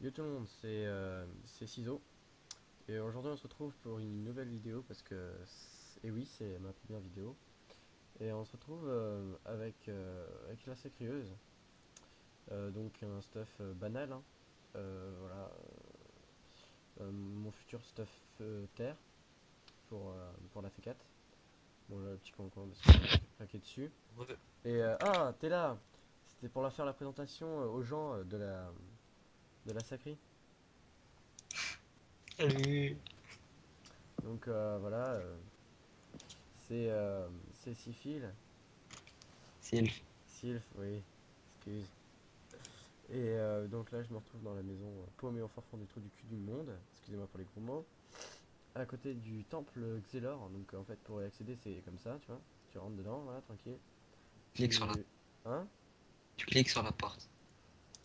Yo tout le monde, c'est Ciseaux et aujourd'hui on se retrouve pour une nouvelle vidéo parce que et oui c'est ma première vidéo et on se retrouve avec la sécrieuse. Donc un stuff banal hein. Voilà, mon futur stuff terre pour la C4. Bon là, le petit concombre parce que j'ai craqué dessus. Ouais. Et ah, t'es là. C'était pour la faire la présentation aux gens de la sacrie. Salut. Donc voilà, c'est Sifil. Sylph. Sylph, oui, excuse. Et donc là, je me retrouve dans la maison paumée au fort fond du trou du cul du monde, excusez-moi pour les gros mots, à côté du temple Xelor. Donc en fait, pour y accéder, c'est comme ça, tu vois. Tu rentres dedans, voilà, tranquille. Clique sur la... Tu. Hein. Tu cliques sur la porte.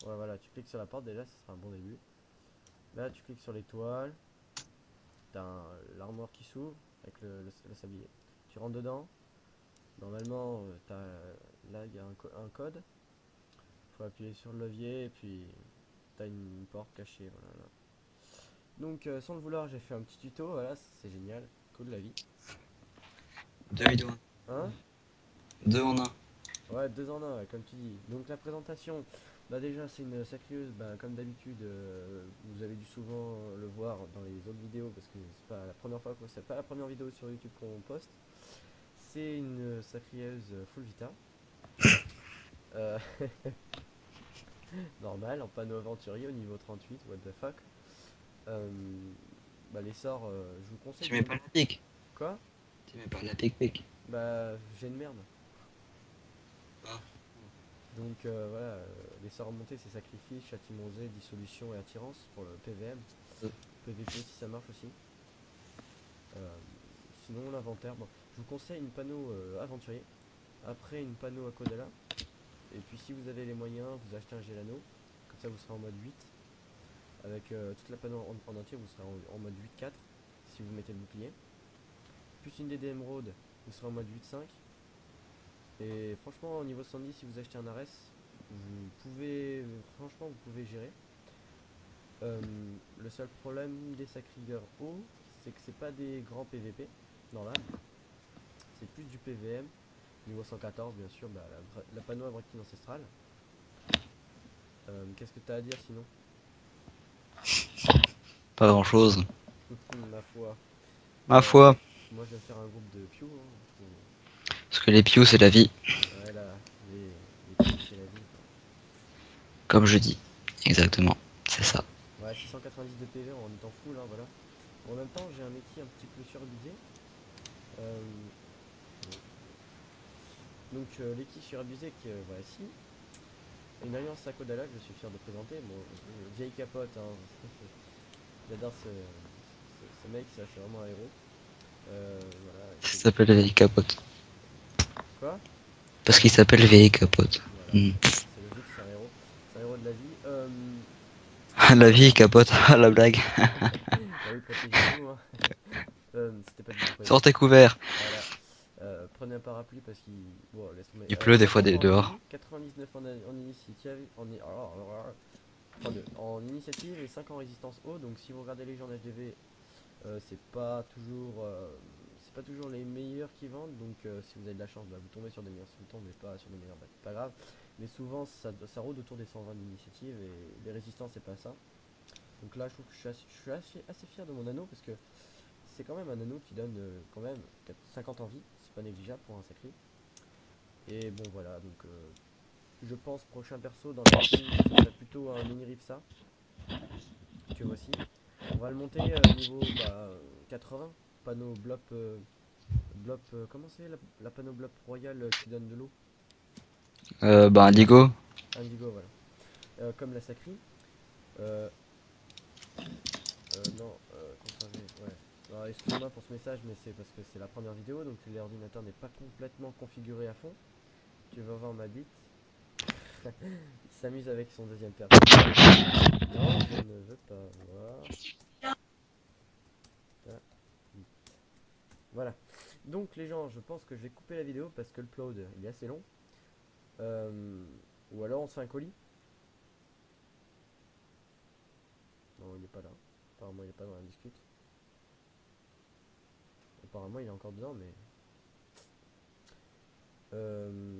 Ouais, voilà, tu cliques sur la porte, déjà, ce sera un bon début. Là, tu cliques sur l'étoile, l'armoire qui s'ouvre avec le sablier. Tu rentres dedans, normalement, là, il y a un code. Faut appuyer sur le levier et puis t'as une porte cachée, voilà. Donc sans le vouloir, j'ai fait un petit tuto, voilà, c'est génial, cool la vie. Deux vidéos. Hein. Deux en un. Ouais, deux en un, ouais, comme tu dis. Donc la présentation, bah déjà c'est une sacrieuse, bah, comme d'habitude, vous avez dû souvent le voir dans les autres vidéos parce que c'est pas la première vidéo sur YouTube qu'on poste. C'est une sacrieuse full vita. Euh, normal, en panneau aventurier au niveau 38, what the fuck. Euh, Bah les sorts, je vous conseille Tu de mets les. pas la pique. Quoi. Tu mets pas la pique. Bah j'ai une merde. Ah. Donc voilà, les sorts remontés c'est sacrifice, châtiment osé, dissolution et attirance pour le PVM. Euh, PVP si ça marche aussi. Euh, Sinon l'inventaire, bon, je vous conseille une panneau aventurier, après une panneau à Kodala, et puis si vous avez les moyens, vous achetez un Gelano, comme ça vous serez en mode 8, avec toute la panneau en entier, vous serez en mode 8-4, si vous mettez le bouclier. Plus une DD Emerald, vous serez en mode 8-5. Et franchement, au niveau 70, si vous achetez un Ares, franchement, vous pouvez gérer. Le seul problème des sacrieurs hauts, c'est que c'est pas des grands PVP, normal. C'est plus du PVM. Niveau 114, bien sûr, bah, la panneau abractine ancestrale. Qu'est-ce que t'as à dire sinon? Pas grand chose. Ma foi. Ma Bon, foi. moi je viens de faire un groupe de Pew, hein, Parce que les pious c'est la vie. ouais, là, les Pew, c'est la vie, quoi. Comme je dis. Exactement. C'est ça. Ouais, 690 de PV en étant full, hein, voilà. En même temps, j'ai un métier un petit peu surabusé. Euh, bon. Donc, l'équipe surabusée, voilà, si. Une alliance à Kodala que je suis fier de présenter. Bon, vieille capote, hein. J'adore ce mec, c'est vraiment un héros. Voilà, Ça s'appelle vieille capote. quoi. Parce qu'il s'appelle vieille capote. Voilà, Hmm. c'est logique, c'est un héros. C'est un héros de la vie. La vieille capote. Ah la blague. Bah oui, protégez-vous, hein. C'était pas du tout prévu. Sortez couvert. Voilà. Prenez un parapluie parce qu'il. Bon, laisse tomber. Il pleut des fois 50 en dehors. vie, 99 en initiative. En initiative et 5 en résistance haut. Donc si vous regardez les gens d'HDV, c'est pas toujours les meilleurs qui vendent. Donc si vous avez de la chance, bah, vous tombez sur des meilleurs. Si vous tombez pas sur des meilleurs, bah, pas grave. Mais souvent ça rôde autour des 120 d'initiative et les résistances c'est pas ça. Donc là je trouve que je suis assez fier de mon anneau parce que c'est quand même un anneau qui donne quand même 50 en vie, c'est pas négligeable pour un sacré. Et bon voilà, donc je pense prochain perso dans la team, ce serait plutôt un mini Ripsa, que voici. On va le monter niveau 80, panneau comment c'est la panneau blop royale qui donne de l'eau. Bah Indigo. Indigo, voilà. Comme la sacrie. Euh, non, conserver, ouais. Alors excusez-moi pour ce message, mais c'est parce que c'est la première vidéo, donc l'ordinateur n'est pas complètement configuré à fond. Tu vas voir ma bite. Il s'amuse avec son deuxième perso. Non, je ne veux pas voir ta bite. Voilà. Donc les gens, je pense que je vais couper la vidéo parce que le upload il est assez long. Euh, ou alors on se fait un colis. pas là. Apparemment il est pas dans la discute. Apparemment il est encore dedans mais...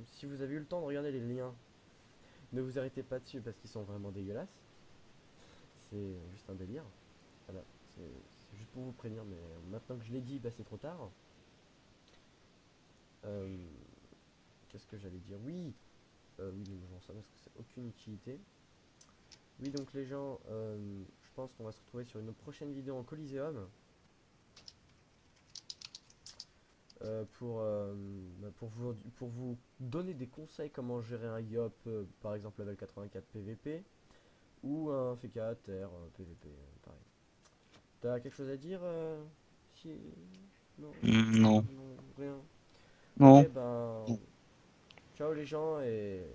si vous avez eu le temps de regarder les liens, ne vous arrêtez pas dessus parce qu'ils sont vraiment dégueulasses. C'est juste un délire. Voilà, c'est juste pour vous prévenir, mais maintenant que je l'ai dit, bah c'est trop tard. Euh, Qu'est-ce que j'allais dire? Oui, oui, donc j'en sais parce que c'est aucune utilité. Oui, donc les gens, je pense qu'on va se retrouver sur une prochaine vidéo en Coliseum. Pour vous donner des conseils comment gérer un YOP, par exemple level 84 PVP, ou un FK à terre PVP, pareil. T'as quelque chose à dire si... Non, Non. non, rien. Ok, Non. ben, ciao les gens et